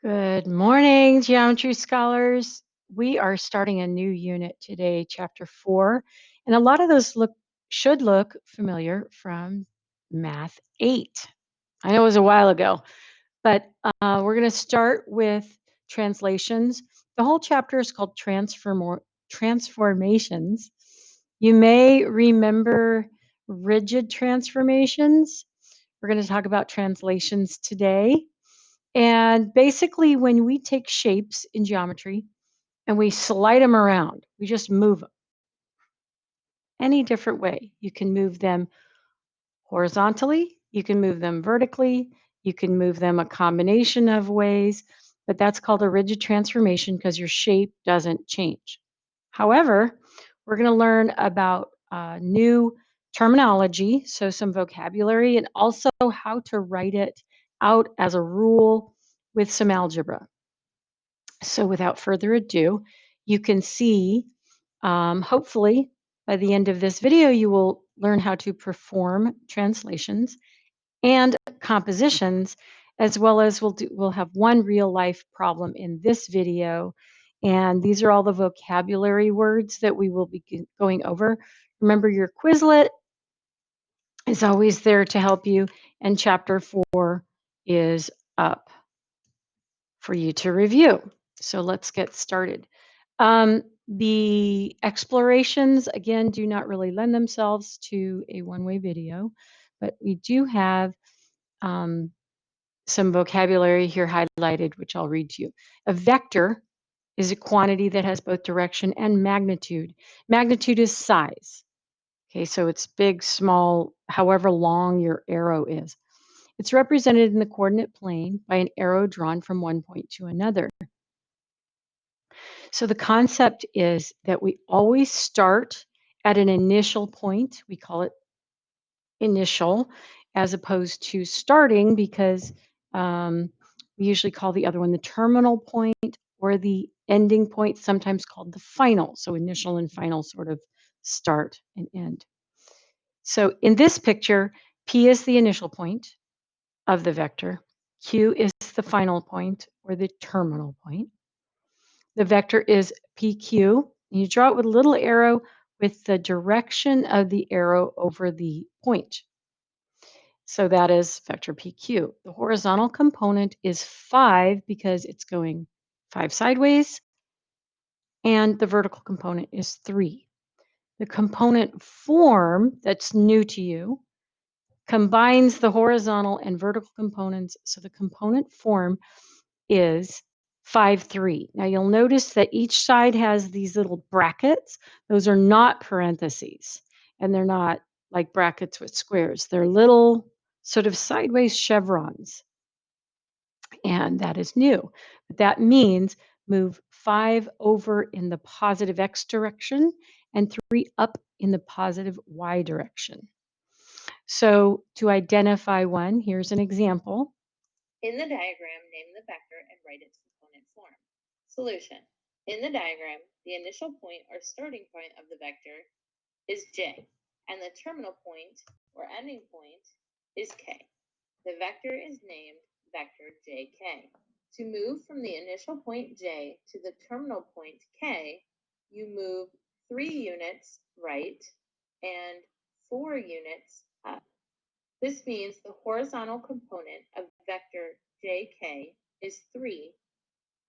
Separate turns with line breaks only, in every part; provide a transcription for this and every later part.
Good morning, geometry scholars. We are starting a new unit today, chapter 4, and a lot of those should look familiar from Math 8. I know it was a while ago, but we're going to start with translations. The whole chapter is called Transformations. You may remember rigid transformations. We're going to talk about translations today. And basically, when we take shapes in geometry and we slide them around, we just move them any different way. You can move them horizontally, you can move them vertically, you can move them a combination of ways, but that's called a rigid transformation because your shape doesn't change. However, we're going to learn about new terminology, so some vocabulary, and also how to write it out as a rule with some algebra. So without further ado, you can see, hopefully by the end of this video, you will learn how to perform translations and compositions, as well as we'll have one real life problem in this video. And these are all the vocabulary words that we will be going over. Remember, your Quizlet is always there to help you, and chapter 4 is up for you to review. So let's get started. The explorations, again, do not really lend themselves to a one-way video, but we do have some vocabulary here highlighted, which I'll read to you. A vector is a quantity that has both direction and magnitude. Magnitude is size. Okay, so it's big, small, however long your arrow is. It's represented in the coordinate plane by an arrow drawn from one point to another. So the concept is that we always start at an initial point. We call it initial, as opposed to starting, because we usually call the other one the terminal point or the ending point, sometimes called the final. So initial and final sort of start and end. So in this picture, P is the initial point of the vector. Q is the final point or the terminal point. The vector is PQ. And you draw it with a little arrow with the direction of the arrow over the point. So that is vector PQ. The horizontal component is 5 because it's going 5 sideways, and the vertical component is 3. The component form that's new to you combines the horizontal and vertical components, so the component form is 5, 3. Now you'll notice that each side has these little brackets. Those are not parentheses, and they're not like brackets with squares. They're little sort of sideways chevrons, and that is new. But that means move 5 over in the positive x direction and 3 up in the positive y direction. So to identify one, here's an example.
In the diagram, name the vector and write its component form. Solution. In the diagram, the initial point or starting point of the vector is J, and the terminal point or ending point is K. The vector is named vector JK. To move from the initial point J to the terminal point K, you move 3 units right and 4 units up. This means the horizontal component of vector JK is 3,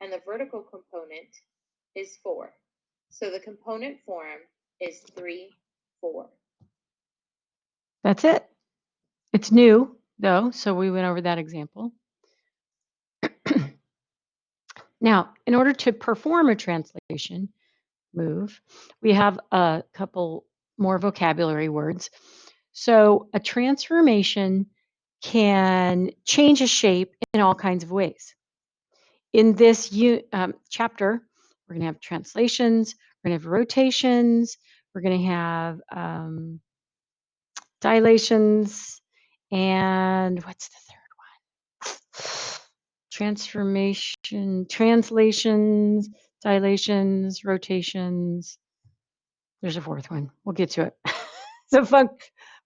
and the vertical component is 4. So the component form is 3, 4.
That's it. It's new, though, so we went over that example. Now, in order to perform a translation move, we have a couple more vocabulary words. So a transformation can change a shape in all kinds of ways. In this chapter, we're going to have translations, we're going to have rotations, we're going to have dilations, and what's the third one? Transformation, translations, dilations, rotations. There's a fourth one. We'll get to it. It's a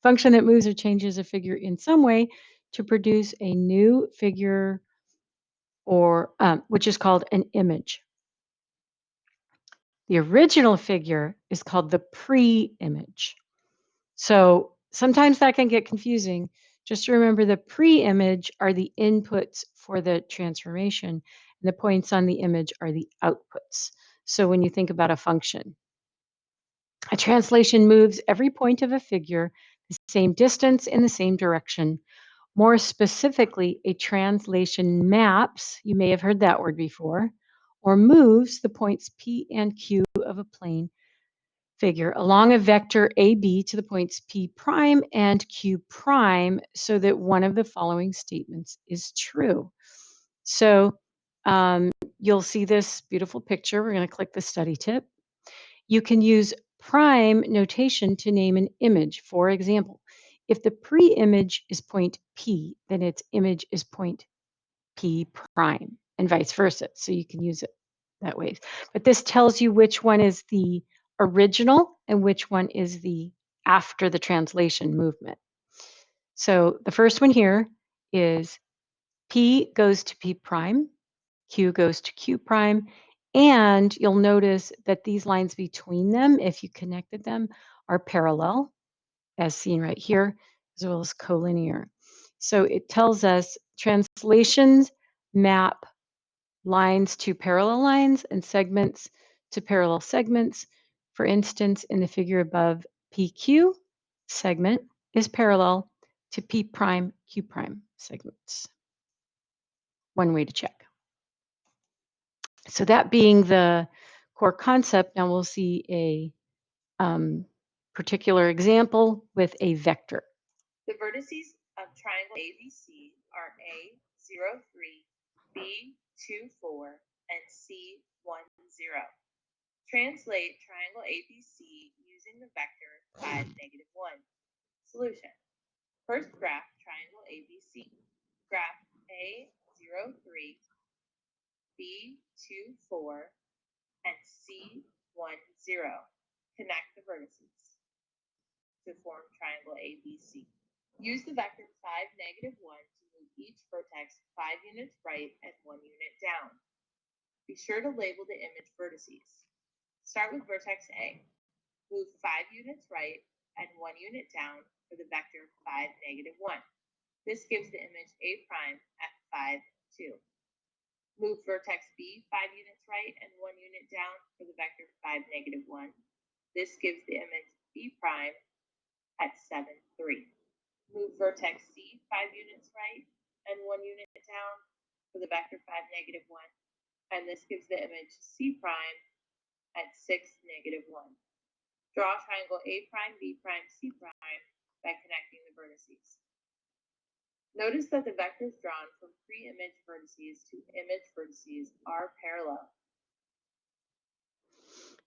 function that moves or changes a figure in some way to produce a new figure or which is called an image. The original figure is called the pre-image. So sometimes that can get confusing. Just remember the pre-image are the inputs for the transformation, and the points on the image are the outputs. So when you think about a function, a translation moves every point of a figure the same distance in the same direction. More specifically, a translation maps, you may have heard that word before, or moves the points P and Q of a plane figure along a vector AB to the points P prime and Q prime so that one of the following statements is true. So you'll see this beautiful picture. We're going to click the study tip. You can use prime notation to name an image. For example, if the pre-image is point P, then its image is point P prime and vice versa. So you can use it that way. But this tells you which one is the original and which one is the after the translation movement. So the first one here is P goes to P prime, Q goes to Q prime, and you'll notice that these lines between them, if you connected them, are parallel, as seen right here, as well as collinear. So it tells us translations map lines to parallel lines and segments to parallel segments. For instance, in the figure above, PQ segment is parallel to P prime Q prime segments. One way to check. So that being the core concept, now we'll see a particular example with a vector.
The vertices of triangle ABC are A, 0, 3, B, 2, 4, and C, 1, 0. Translate triangle ABC using the vector 5, negative 1. Solution. First graph triangle ABC. Graph A, 0, 3, B, 2, 4, and C, 1, 0. Connect the vertices to form triangle ABC. Use the vector 5, negative 1 to move each vertex 5 units right and 1 unit down. Be sure to label the image vertices. Start with vertex A. Move 5 units right and 1 unit down for the vector 5, negative 1. This gives the image A prime at 5, 2. Move vertex B 5 units right and 1 unit down for the vector 5, negative 1. This gives the image B prime at 7, 3. Move vertex C 5 units right and 1 unit down for the vector 5, negative 1. And this gives the image C prime at 6, negative 1. Draw triangle A prime, B prime, C prime by connecting the vertices. Notice that the vectors drawn from pre-image vertices to image vertices are parallel.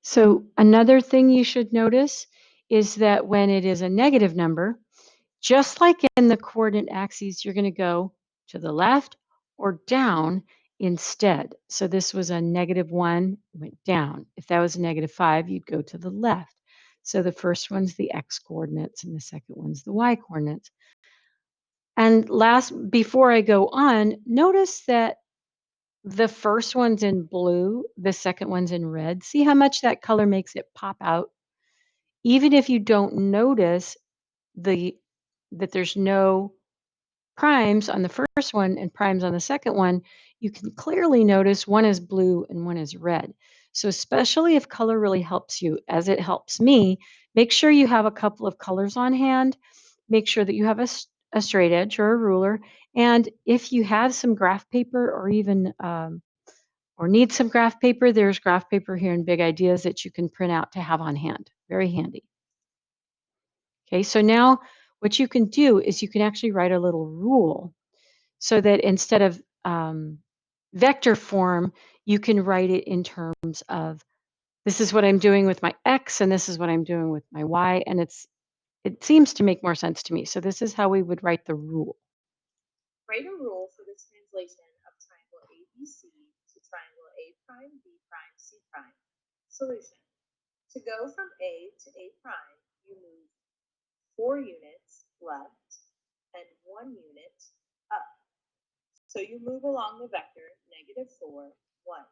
So another thing you should notice is that when it is a negative number, just like in the coordinate axes, you're going to go to the left or down instead. So this was a negative 1, went down. If that was a negative 5, you'd go to the left. So the first one's the x coordinates and the second one's the y coordinates. And before I go on, notice that the first one's in blue, the second one's in red. See how much that color makes it pop out? Even if you don't notice that there's no primes on the first one and primes on the second one, you can clearly notice one is blue and one is red. So especially if color really helps you, as it helps me, make sure you have a couple of colors on hand. Make sure that you have a straight edge or a ruler. And if you have some graph paper or even or need some graph paper, there's graph paper here in Big Ideas that you can print out to have on hand. Very handy. Okay, so now what you can do is you can actually write a little rule so that instead of vector form, you can write it in terms of this is what I'm doing with my x and this is what I'm doing with my y, and it seems to make more sense to me. So this is how we would write the rule.
Write a rule for the translation of triangle ABC to triangle A prime, B prime, C prime. Solution. To go from A to A prime, you move 4 units left and 1 unit up. So you move along the vector 4, 1.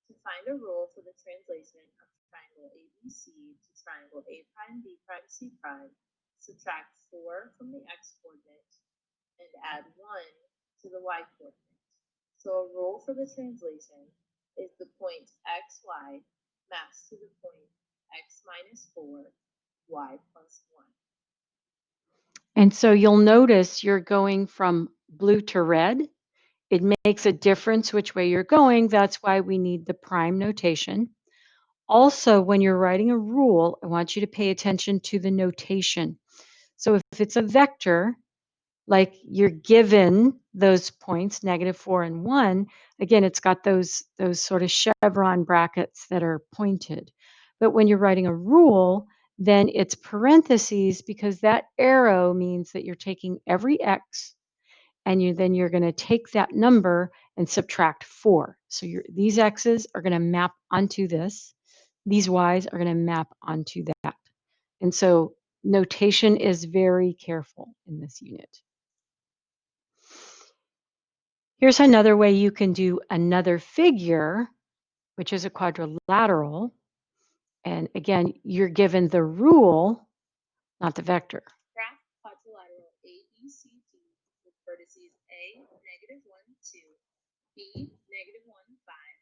To find a rule for the translation of triangle ABC to triangle A prime, B prime, C prime, subtract 4 from the x-coordinate and add 1 to the y-coordinate. So a rule for the translation is the point xy maps to the point x minus 4, y plus 1.
And so you'll notice you're going from blue to red. It makes a difference which way you're going. That's why we need the prime notation. Also, when you're writing a rule, I want you to pay attention to the notation. So if it's a vector, like you're given those points, -4 and 1, again, it's got those sort of chevron brackets that are pointed. But when you're writing a rule, then it's parentheses because that arrow means that you're taking every x and you're going to take that number and subtract 4. So these x's are going to map onto this. These y's are going to map onto that. And so notation is very careful in this unit. Here's another way you can do another figure, which is a quadrilateral. And again, you're given the rule, not the vector.
Graph quadrilateral ABCD with vertices A, -1, 2, B, -1, 5,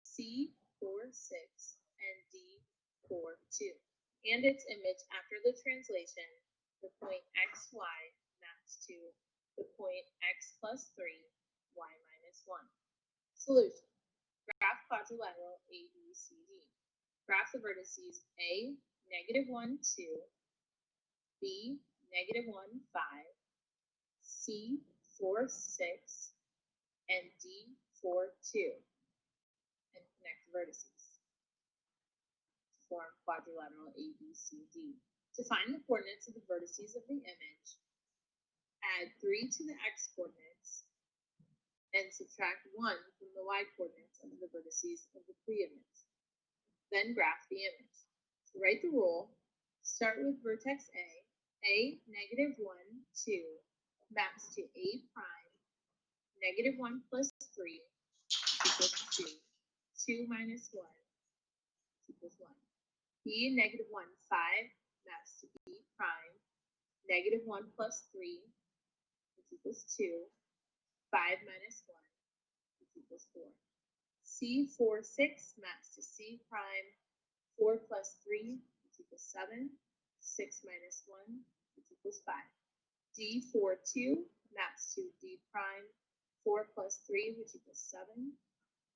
C, 4, 6, and D, 4, 2. And its image after the translation, the point xy maps to the point x plus 3, y minus 1. Solution. Graph quadrilateral ABCD. Graph the vertices A, -1, 2, B, -1, 5, C, 4, 6, and D, 4, 2, and connect the vertices to form quadrilateral ABCD. To find the coordinates of the vertices of the image, add 3 to the x-coordinates and subtract 1 from the y-coordinates of the vertices of the pre-image. Then graph the image. To write the rule, start with vertex A, -1, 2, maps to A prime, -1 plus 3 equals 2, 2 minus 1 equals 1. B, -1, 5, maps to B prime, -1 plus 3, which equals 2, 5 minus 1, which equals 4. C, 4, 6, maps to C prime, 4 plus 3, which equals 7, 6 minus 1, which equals 5. D, 4, 2, maps to D prime, 4 plus 3, which equals 7,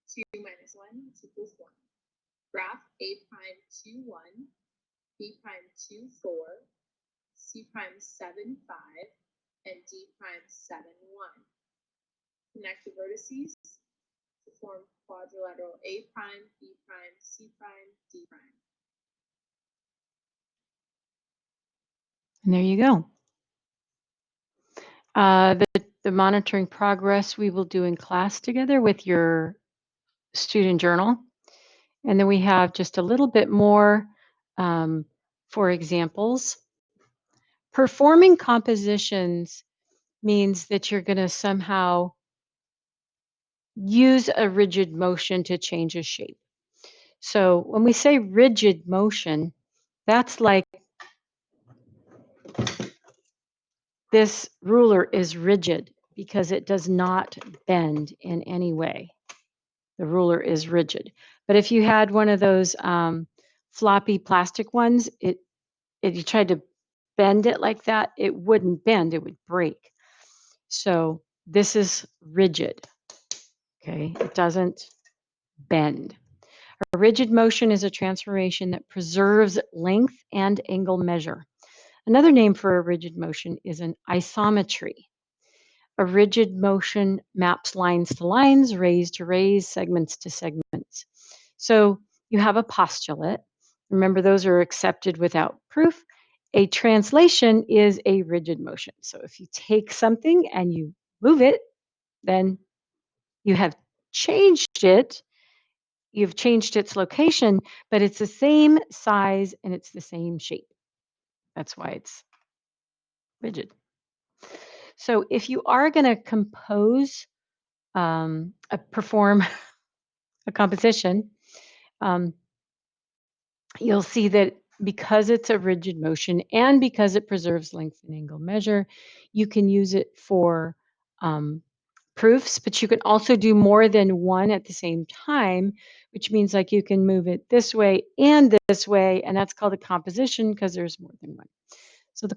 2 minus 1, which equals 1. Graph A prime 2, 1, B prime 2, 4, C prime 7, 5, and D prime 7, 1. Connect the vertices to form quadrilateral A prime, B prime, C prime, D prime.
And there you go. The monitoring progress we will do in class together with your student journal. And then we have just a little bit more for examples. Performing compositions means that you're going to somehow use a rigid motion to change a shape. So when we say rigid motion, that's like this ruler is rigid because it does not bend in any way. The ruler is rigid. But if you had one of those floppy plastic ones, if you tried to bend it like that, it wouldn't bend, it would break. So this is rigid, okay? It doesn't bend. A rigid motion is a transformation that preserves length and angle measure. Another name for a rigid motion is an isometry. A rigid motion maps lines to lines, rays to rays, segments to segments. So you have a postulate. Remember, those are accepted without proof. A translation is a rigid motion. So if you take something and you move it, then you have changed it. You've changed its location, but it's the same size and it's the same shape. That's why it's rigid. So if you are going to compose perform a composition, um, you'll see that because it's a rigid motion and because it preserves length and angle measure, you can use it for um, proofs, but you can also do more than one at the same time, which means like you can move it this way and this way, and that's called a composition because there's more than one. So the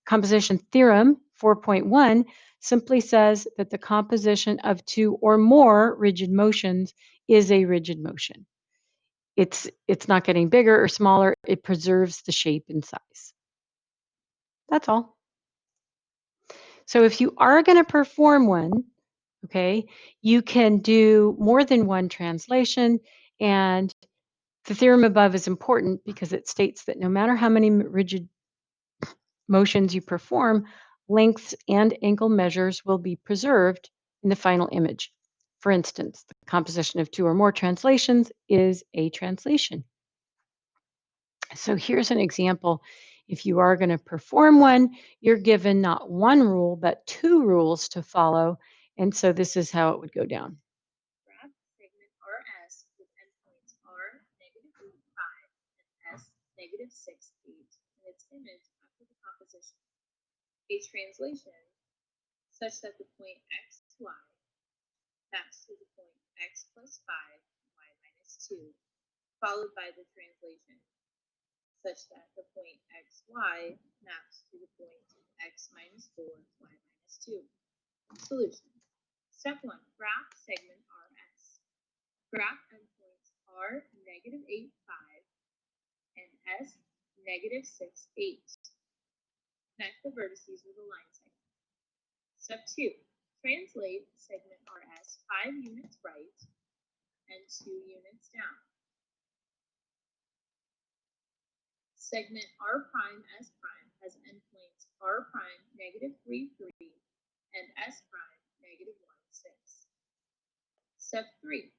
composition theorem 4.1 simply says that the composition of two or more rigid motions is a rigid motion. It's not getting bigger or smaller, it preserves the shape and size. That's all. So if you are going to perform one, okay, you can do more than one translation. And the theorem above is important because it states that no matter how many rigid motions you perform, lengths and angle measures will be preserved in the final image. For instance, the composition of two or more translations is a translation. So here's an example. If you are going to perform one, you're given not one rule, but two rules to follow. And so this is how it would go down.
Graph segment RS with endpoints R -8, 5 and S -6, 8 in its image after the composition. A translation such that the point x, y maps to the point x plus 5, y minus 2, followed by the translation such that the point x, y maps to the point x minus 4, y minus 2. Solution. Step 1. Graph segment RS. Graph endpoints R -8, 5 and S -6, 8. Connect the vertices with a line segment. Step 2. Translate segment RS 5 units right and 2 units down. Segment R prime S prime has endpoints R prime -3, 3 and S prime -1, 6. Step 3.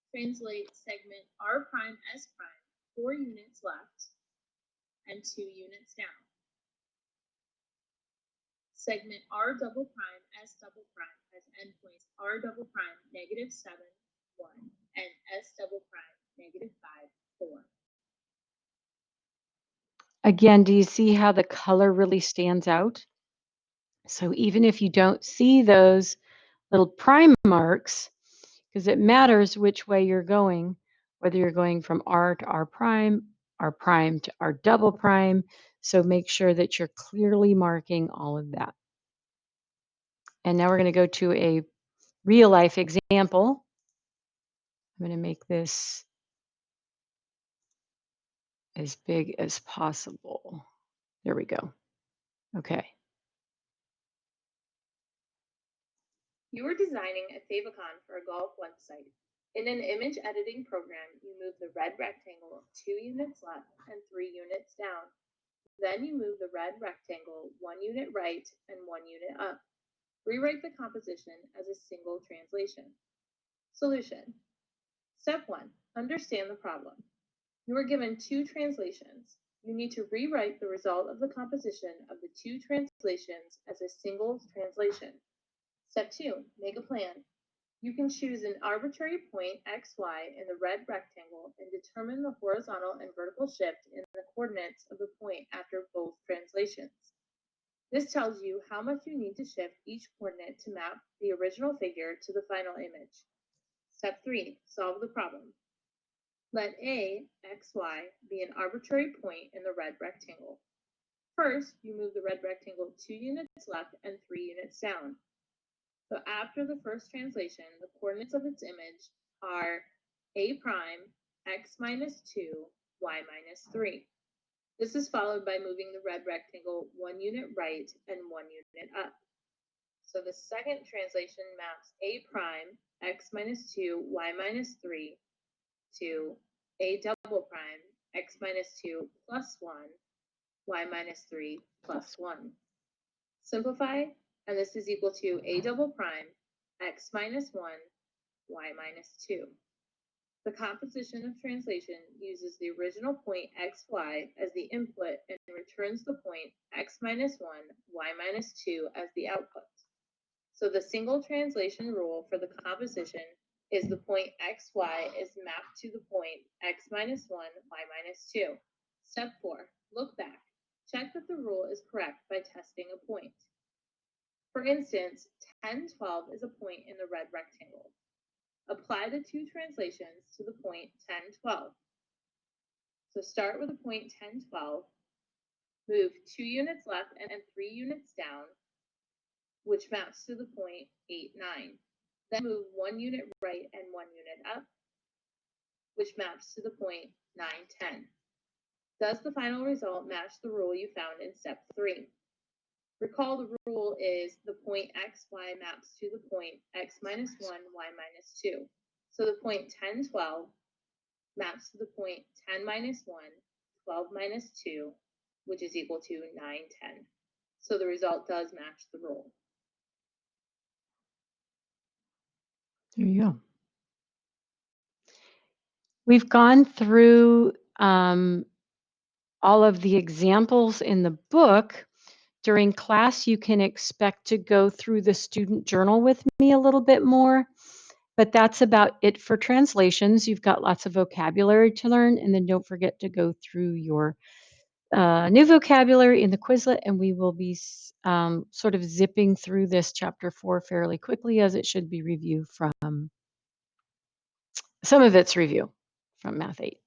Translate segment R prime S prime 4 units left and 2 units down. Segment R double prime S double prime has endpoints R double prime -7, 1 and S double prime -5, 4.
Again, do you see how the color really stands out? So even if you don't see those little prime marks, because it matters which way you're going, whether you're going from R to R prime to R double prime. So make sure that you're clearly marking all of that. And now we're going to go to a real life example. I'm going to make this as big as possible. There we go. Okay.
You are designing a favicon for a golf website. In an image editing program, you move the red rectangle 2 units left and 3 units down. Then you move the red rectangle 1 unit right and 1 unit up. Rewrite the composition as a single translation. Solution. Step 1. Understand the problem. You are given 2 translations. You need to rewrite the result of the composition of the 2 translations as a single translation. Step 2. Make a plan. You can choose an arbitrary point xy in the red rectangle and determine the horizontal and vertical shift in the coordinates of the point after both translations. This tells you how much you need to shift each coordinate to map the original figure to the final image. Step 3. Solve the problem. Let A, xy be an arbitrary point in the red rectangle. First, you move the red rectangle 2 units left and 3 units down. So after the first translation, the coordinates of its image are A prime, x minus 2, y minus 3. This is followed by moving the red rectangle 1 unit right and 1 unit up. So the second translation maps A prime, x minus 2, y minus 3 to A double prime, x minus 2 plus 1, y minus 3 plus 1. Simplify, and this is equal to A double prime, x minus 1, y minus 2. The composition of translation uses the original point xy as the input and returns the point x minus 1, y minus 2 as the output. So the single translation rule for the composition is the point xy is mapped to the point x minus 1, y minus 2. Step 4. Look back. Check that the rule is correct by testing a point. For instance, 10, 12 is a point in the red rectangle. Apply the two translations to the point 10, 12. So start with the point 10, 12, move 2 units left and 3 units down, which maps to the point 8, 9. Then move 1 unit right and 1 unit up, which maps to the point 9, 10. Does the final result match the rule you found in step 3? Recall the rule is the point xy maps to the point x minus 1, y minus 2. So the point 10, 12 maps to the point 10 minus 1, 12 minus 2, which is equal to 9, 10. So the result does match the rule.
There you go. We've gone through all of the examples in the book. During class, you can expect to go through the student journal with me a little bit more, but that's about it for translations. You've got lots of vocabulary to learn, and then don't forget to go through your new vocabulary in the Quizlet, and we will be sort of zipping through this chapter 4 fairly quickly, as it should be review from some of its review from Math 8.